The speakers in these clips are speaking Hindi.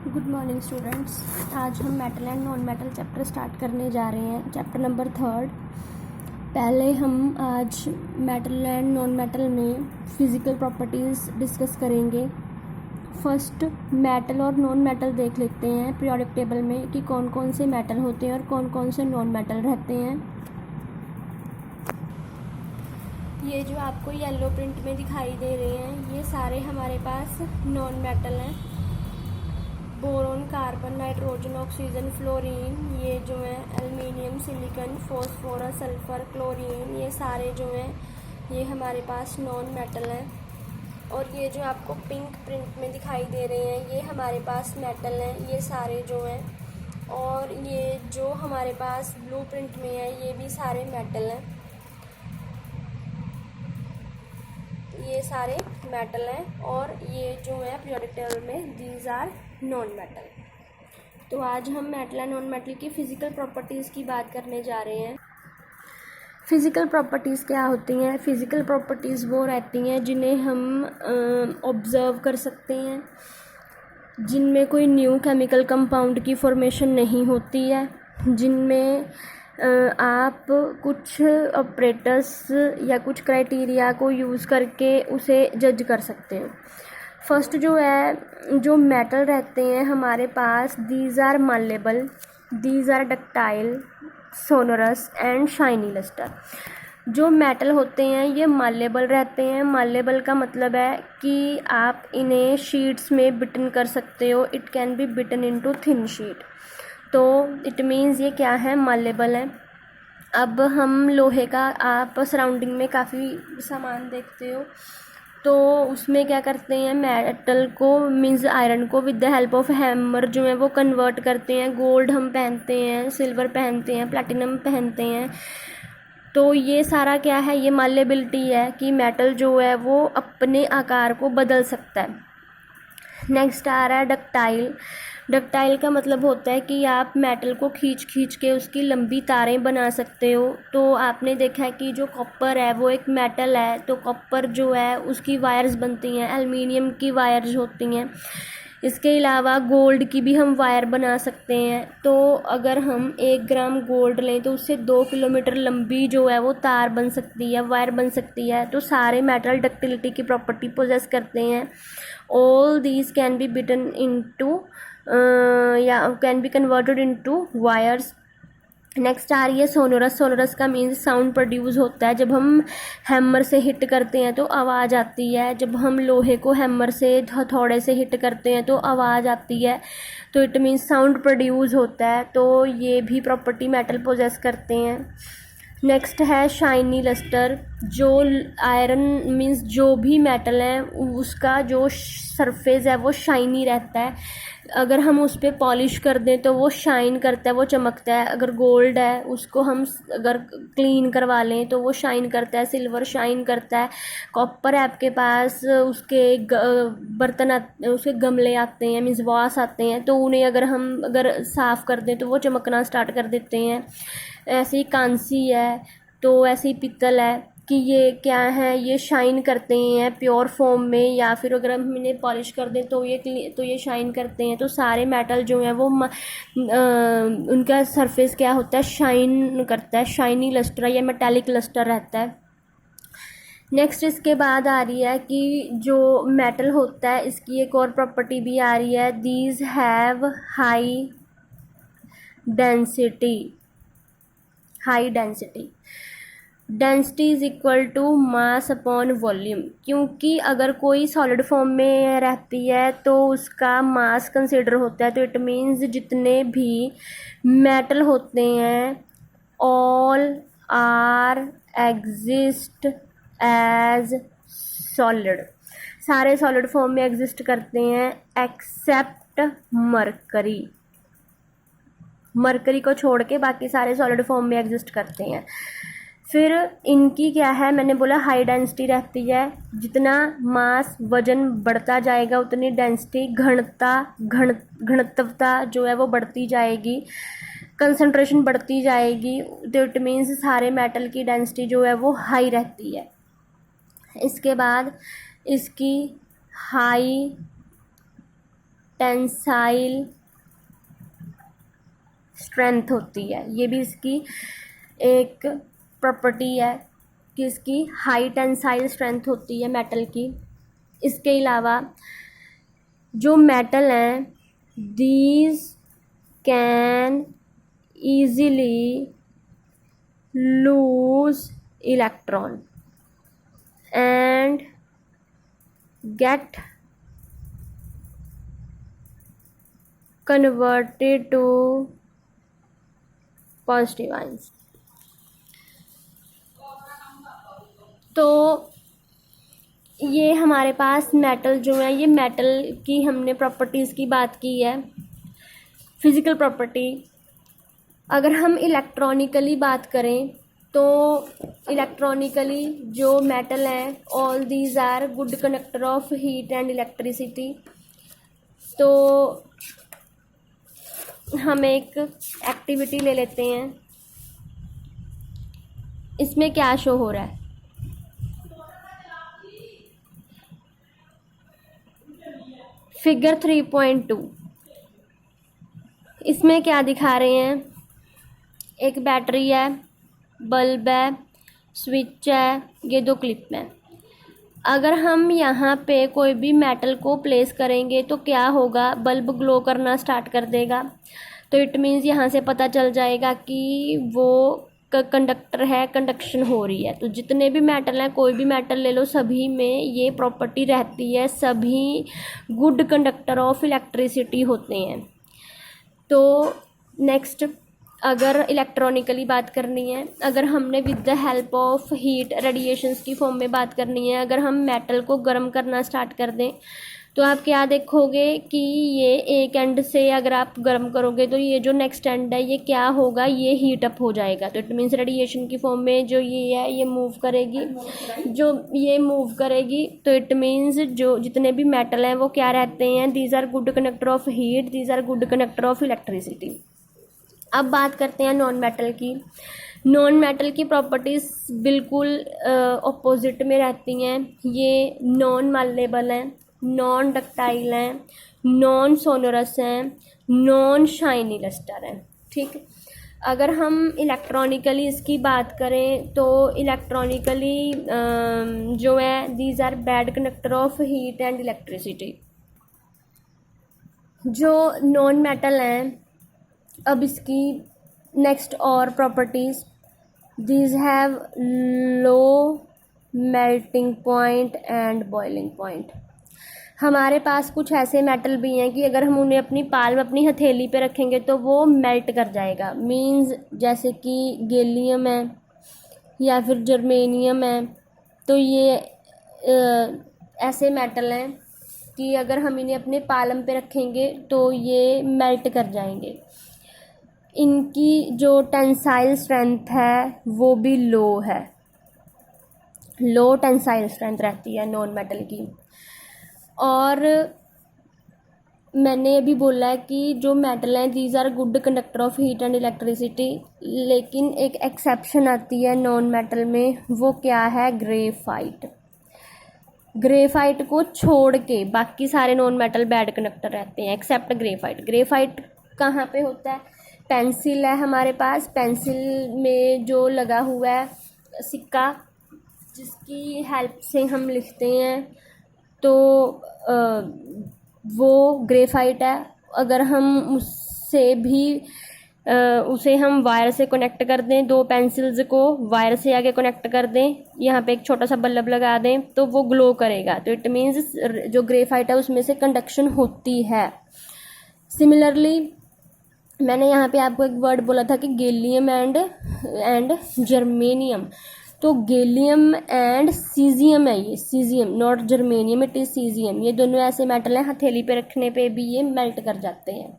Good morning students. आज हम metal and non metal chapter start करने जा रहे हैं, चैप्टर नंबर 3। पहले हम आज मेटल एंड नॉन मेटल में फ़िज़िकल प्रॉपर्टीज़ डिस्कस करेंगे। फर्स्ट मेटल और नॉन मेटल देख लेते हैं पीरियोडिक टेबल में कि कौन कौन से मेटल होते हैं और कौन कौन से नॉन मेटल रहते हैं। ये जो आपको येलो प्रिंट में दिखाई दे रहे हैं ये सारे हमारे पास नॉन मेटल हैं। Boron, carbon, nitrogen, oxygen, fluorine, ये जो है aluminium, silicon, phosphorus, sulphur, chlorine, ये सारे जो हैं ये हमारे पास नॉन मेटल हैं। और ये जो आपको पिंक प्रिंट में दिखाई दे रहे हैं ये हमारे पास मेटल हैं, ये सारे जो हैं। और ये जो हमारे पास ब्लू प्रिंट में है ये भी सारे मेटल हैं, ये सारे मेटल हैं। और ये जो है पीरियोडिक टेबल में दीज आर नॉन मेटल। तो आज हम मेटल एंड नॉन मेटल की फ़िज़िकल प्रॉपर्टीज़ की बात करने जा रहे हैं। फ़िज़िकल प्रॉपर्टीज़ क्या होती हैं? फ़िज़िकल प्रॉपर्टीज़ वो रहती हैं जिन्हें हम ऑब्ज़र्व कर सकते हैं, जिनमें कोई न्यू केमिकल कंपाउंड की फॉर्मेशन नहीं होती है, जिनमें आप कुछ ऑपरेटर्स या कुछ क्राइटेरिया को यूज़ करके उसे जज कर सकते हैं। फर्स्ट जो है, जो मेटल रहते हैं हमारे पास, these are malleable, these are ductile, sonorous and shiny lustre. जो मेटल होते हैं ये मालेबल रहते हैं। मालेबल का मतलब है कि आप इन्हें शीट्स में बिटन कर सकते हो। It can be beaten into thin sheet. तो इट मीन्स ये क्या है, मालेबल है। अब हम लोहे का, आप सराउंडिंग में काफ़ी सामान देखते हो तो उसमें क्या करते हैं, मेटल को मीन्स आयरन को with the help of hammer जो है वो कन्वर्ट करते हैं। गोल्ड हम पहनते हैं, सिल्वर पहनते हैं, प्लैटिनम पहनते हैं। तो ये सारा क्या है, ये मालेबिलिटी है कि मेटल जो है वो अपने आकार को बदल सकता है। नेक्स्ट आ रहा है डक्टाइल। डक्टाइल का मतलब होता है कि आप मेटल को खींच खींच के उसकी लंबी तारें बना सकते हो। तो आपने देखा है कि जो कॉपर है वो एक मेटल है, तो कॉपर जो है उसकी वायर्स बनती हैं, एल्युमिनियम की वायर्स होती हैं। इसके अलावा गोल्ड की भी हम वायर बना सकते हैं। तो अगर हम 1 ग्राम गोल्ड लें तो उससे 2 किलोमीटर लंबी जो है वो तार बन सकती है, वायर बन सकती है। तो सारे मेटल डक्टिलिटी की प्रॉपर्टी पोजेस करते हैं। All these can be beaten into या can be converted into wires. Next आ रही है सोनोरस। सोनोरस का मीन्स साउंड प्रोड्यूस होता है। जब हम हैमर से हिट करते हैं तो आवाज़ आती है। जब हम लोहे को हैमर से हथौड़े से हिट करते हैं तो आवाज़ आती है। तो इट मीन्स साउंड प्रोड्यूस होता है। तो ये भी प्रॉपर्टी मेटल पोजेस करते हैं। नेक्स्ट है शाइनी लस्टर। जो आयरन मीन्स जो भी मेटल है उसका जो सरफेस है वो शाइनी रहता है। अगर हम उस पर पॉलिश कर दें तो वो शाइन करता है, वो चमकता है। अगर गोल्ड है उसको हम अगर क्लीन करवा लें तो वो शाइन करता है। सिल्वर शाइन करता है। कॉपर है आपके पास, उसके बर्तन उसके गमले आते हैं, मीन्स वास आते हैं, तो उन्हें अगर साफ़ कर दें तो वो चमकना स्टार्ट कर देते हैं। ऐसे ही कांसी है, तो ऐसे ही पित्तल है कि ये क्या है, ये शाइन करते हैं प्योर फॉर्म में, या फिर अगर हम इन्हें पॉलिश कर दें तो ये शाइन करते हैं। तो सारे मेटल जो हैं वो उनका सरफेस क्या होता है, शाइन करता है, शाइनी लस्टर या मेटालिक लस्टर रहता है। नेक्स्ट इसके बाद आ रही है कि जो मेटल होता है इसकी एक और प्रॉपर्टी भी आ रही है, these have high density. High density, density is equal to mass upon volume. क्योंकि अगर कोई सॉलिड फॉर्म में रहती है तो उसका मास कंसिडर होता है। तो इट मीन्स जितने भी मेटल होते हैं all are exist as solid. सारे सॉलिड फॉर्म में एग्जिस्ट करते हैं एक्सेप्ट मरकरी। मरकरी को छोड़ के बाकी सारे सॉलिड फॉर्म में एग्जिस्ट करते हैं। फिर इनकी क्या है, मैंने बोला हाई डेंसिटी रहती है। जितना मास वजन बढ़ता जाएगा उतनी डेंसिटी घनत्वता जो है वो बढ़ती जाएगी, कंसंट्रेशन बढ़ती जाएगी। तो इट मीन्स सारे मेटल की डेंसिटी जो है वो हाई रहती है। इसके बाद इसकी हाई टेंसाइल स्ट्रेंथ होती है। ये भी इसकी एक प्रॉपर्टी है कि इसकी हाई टेंसाइल स्ट्रेंथ होती है मेटल की। इसके अलावा जो मेटल हैं these can easily lose electron and get converted to positive ions. तो ये हमारे पास मेटल जो है, ये मेटल की हमने प्रॉपर्टीज़ की बात की है, फिज़िकल प्रॉपर्टी। अगर हम इलेक्ट्रॉनिकली बात करें तो इलेक्ट्रॉनिकली जो मेटल हैं all these are good conductor of heat and electricity. तो हम एक एक्टिविटी ले लेते हैं। इसमें क्या शो हो रहा है, फिगर 3.2। इसमें क्या दिखा रहे हैं, एक बैटरी है, बल्ब है, स्विच है, ये दो क्लिप हैं। अगर हम यहाँ पे कोई भी मेटल को प्लेस करेंगे तो क्या होगा, बल्ब ग्लो करना स्टार्ट कर देगा। तो इट मीन्स यहाँ से पता चल जाएगा कि वो कंडक्टर है, कंडक्शन हो रही है। तो जितने भी मेटल हैं, कोई भी मेटल ले लो, सभी में ये प्रॉपर्टी रहती है, सभी गुड कंडक्टर ऑफ इलेक्ट्रिसिटी होते हैं। तो नेक्स्ट, अगर इलेक्ट्रॉनिकली बात करनी है, अगर हमने with the help of heat radiations की फॉर्म में बात करनी है, अगर हम मेटल को गर्म करना स्टार्ट कर दें तो आप क्या देखोगे कि ये एक एंड से अगर आप गर्म करोगे तो ये जो नेक्स्ट एंड है ये क्या होगा, ये हीट अप हो जाएगा। तो इट मीन्स रेडिएशन की फॉर्म में जो ये है ये मूव करेगी, जो ये मूव करेगी। तो इट मीन्स जो जितने भी मेटल हैं वो क्या रहते हैं, these are good conductor of heat, these are good conductor of electricity. अब बात करते हैं नॉन मेटल की। नॉन मेटल की प्रॉपर्टीज़ बिल्कुल ऑपोजिट में रहती हैं। ये नॉन मालेबल हैं, नॉन डक्टाइल हैं, नॉन सोनोरस हैं, नॉन शाइनी लस्टर हैं। ठीक, अगर हम इलेक्ट्रॉनिकली इसकी बात करें तो इलेक्ट्रॉनिकली जो है these are bad conductor of heat and electricity. जो नॉन मेटल हैं, अब इसकी नेक्स्ट और properties, these have low melting point and boiling point. हमारे पास कुछ ऐसे मेटल भी हैं कि अगर हम उन्हें अपनी पाल्म, अपनी हथेली पे रखेंगे तो वो मेल्ट कर जाएगा। मींस जैसे कि गैलियम है या फिर जर्मेनियम है। तो ये ऐसे मेटल हैं कि अगर हम इन्हें अपने पाल्म पे रखेंगे तो ये मेल्ट कर जाएंगे। इनकी जो टेंसाइल स्ट्रेंथ है वो भी लो है, लो टेंसाइल स्ट्रेंथ रहती है नॉन मेटल की। और मैंने अभी बोला है कि जो मेटल हैं these are good conductor of heat and electricity, लेकिन एक एक्सेप्शन आती है नॉन मेटल में, वो क्या है, ग्रेफाइट। ग्रेफाइट को छोड़ के बाकी सारे नॉन मेटल बैड कंडक्टर रहते हैं एक्सेप्ट ग्रेफाइट। ग्रेफाइट कहाँ पे होता है, पेंसिल है हमारे पास, पेंसिल में जो लगा हुआ है सिक्का जिसकी हेल्प से हम लिखते हैं, तो वो ग्रेफाइट है। अगर हम उससे भी उसे हम वायर से कनेक्ट कर दें, दो पेंसिल्स को वायर से आगे कनेक्ट कर दें, यहाँ पे एक छोटा सा बल्ब लगा दें तो वो ग्लो करेगा। तो इट मीन्स जो ग्रेफाइट है उसमें से कंडक्शन होती है। सिमिलरली मैंने यहाँ पे आपको एक वर्ड बोला था कि गैलियम एंड जर्मेनियम। तो गैलियम एंड सीजियम है, ये caesium, not germanium, it is caesium. ये दोनों ऐसे मेटल हैं हथेली पे रखने पे भी ये मेल्ट कर जाते हैं।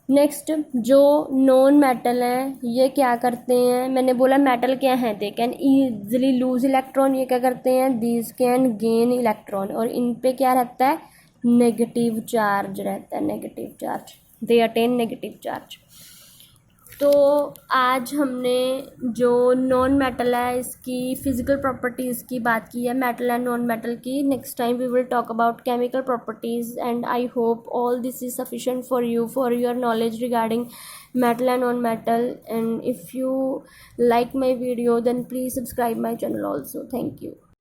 नेक्स्ट, जो नॉन मेटल हैं ये क्या करते हैं, मैंने बोला मेटल क्या है, they can easily lose electron. ये क्या करते हैं, दीज कैन गेन इलेक्ट्रॉन। और इन पे क्या रहता है, नेगेटिव चार्ज रहता है, negative charge, they attain negative charge. तो आज हमने जो नॉन मेटल है इसकी फिजिकल प्रॉपर्टीज़ की बात की है, मेटल एंड नॉन मेटल की. Next time we will talk about chemical properties and I hope all this is sufficient for you for your knowledge regarding metal and non-metal. And if you like my video, then please subscribe my channel also. Thank you.